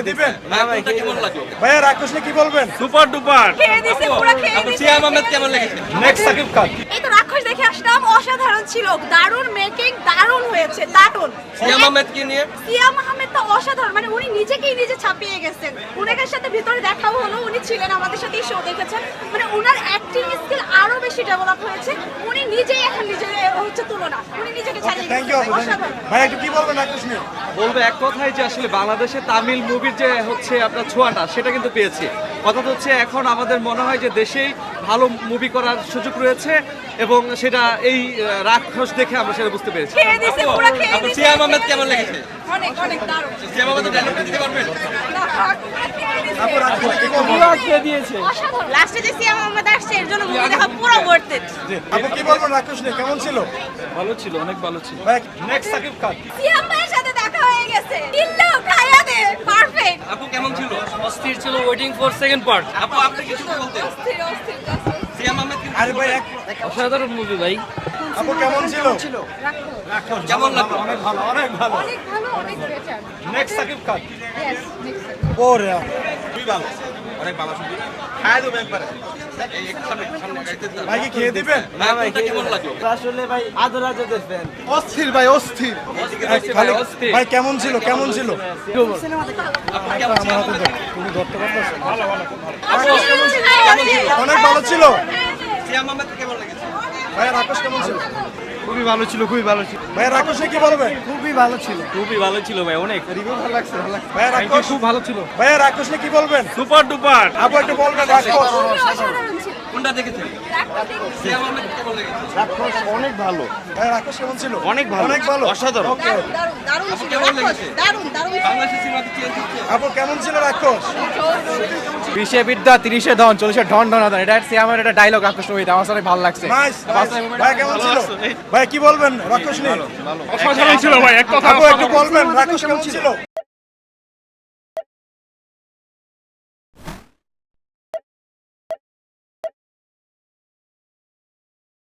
খেয়ে দিবেন? ভাই কেমন লাগলো? ভাইয়া রাক্ষস নিয়ে কি বলবেন? Super duper. খেয়ে দিছে, পুরো খেয়ে দিছে। সিয়াম আহমেদ কেমন লেগেছে? নেক্সট সাকিব খান। এই তো রাক্ষস দেখে আসলাম, অসাধারণ ছিল, দারুণ মেকিং, দারুণ হয়েছে, দারুণ। সিয়াম আহমেদ কি নিয়ে? সিয়াম আহমেদ তো অসাধারণ, মানে উনি নিজেকেই নিজে ছাপিয়ে গেছেন। উনার সাথে ভিতরে দেখাও হলো, উনি ছিলেন আমাদের সাথে শো দেখেছেন, মানে উনার অ্যাক্টিং স্কিল আরো বেশি ডেভেলপ হয়েছে। উনি নিজেই এখন নিজে হচ্ছে তুলনা, উনি নিজেকে ছাড়িয়ে থ্যাংক ইউ গেছেন, আপু। অসাধারণ। ভাই একটু কি বলবেন রাক্ষস নিয়ে? বলবো এক কথাই যে আসলে বাংলাদেশে তামিল মুভির যে হচ্ছে আপনার ছোঁয়াটা সেটা কিন্তু পেয়েছি। কথা তো হচ্ছে এখন আমাদের মনে হয় যে দেশেই ভালো মুভি করার সুযোগ রয়েছে এবং সেটা এই রাক্ষস দেখে আমরা সেটা বুঝতে পেরেছি। খেয়ে দিছে, পুরো খেয়ে দিছে। সিয়াম আহমেদ কেমন লেগেছে? অনেক অনেক দারুণ। সিয়াম আহমেদ ডায়লগ দিতে পারবেন? আপু রাক্ষস নিয়ে কি বলবেন? অসাধারণ। লাস্টে যে সিয়াম আহমেদ আসছে এর জন্য মুভি দেখা পুরো worth it। জি, আপু কি বলবেন রাক্ষস নিয়ে? কেমন ছিল? ভালো ছিল, অনেক ভালো ছিল। ভাই নেক্সট সাকিব খান। সিয়াম ভাইয়ের সাথে দেখা হয়ে গেছে, দিল্লো খায়া দে, পারফেক্ট। আপু কেমন ছিল? অস্থির ছিল, ওয়েটিং ফর সেকেন্ড পার্ট। আপু আপনি কিছু বলতেন? অস্থির অস্থির। সিয়াম আহমেদ কি আরে ভাই অসাধারণ মুভি ভাই। আপু কেমন ছিল? রাক্ষস কেমন লাগলো? অনেক ভালো, অনেক ভালো। অনেক ভালো, অনেক better. Next Shakib Khan. Yes, next. ওরে খুবই ভালো, অনেক ভালো ছবি। খায় দেবো একবারে। এই সামনে গাইতে দাও। ভাই কি খেয়ে দিবেন? ভাই কেমন লাগলো? আসলে ভাই আদরাজের ফ্যান। অস্থির ভাই, অস্থির। ভাই, অস্থির। ভাই কেমন ছিল? কেমন ছিল? আপু কেমন ছিল? আমার হাতে দাও। তুমি ধরতে পারতেছো? অনেক অনেক ভালো ছিল। সিয়াম আহমেদ কেমন লেগেছে? ভাই রাক্ষস কেমন ছিল? খুবই ভালো ছিল, খুবই ভালো ছিল। ভাই রাক্ষস নিয়ে কি বলবেন? খুবই ভালো ছিল, খুবই ভালো ছিল ভাই, অনেক রিভিউ ভালো লাগছে, ভালো লাগছে। ভাই রাক্ষস খুব ভালো ছিল। ভাই রাক্ষস নিয়ে কি বলবেন? Super duper. আপু একটু বলবেন রাক্ষস। অসাধারণ ছিল। কোনটা দেখেছেন? সিয়াম আহমেদ কেমন লেগেছে? রাক্ষস অনেক ভালো। ভাই রাক্ষস কেমন ছিল? অনেক ভালো। অনেক ভালো, অসাধারণ। ওকে। দারুণ, দারুণ, দারুণ আপু ছিল। কেমন রাক্ষস, লেগেছে? দারুণ, দারুণ ছিল। বাংলাদেশের সিনেমাতে চেঞ্জ হচ্ছে। আপু কেমন ছিল রাক্ষস? 20-এ বিদ্যা 30-এ ধন 40-এ ঢন ঢন ধন, এটা হচ্ছে আমার একটা ডায়লগ রাক্ষস মুভিতে, আমার সাথে ভালো লাগছে। নাইস। ভাই কেমন ছিল? ভাই কি বলবেন রাক্ষস নিয়ে? অসাধারণ ছিল ভাই, এক কথা। আপু একটু বলবেন রাক্ষস কেমন ছিল?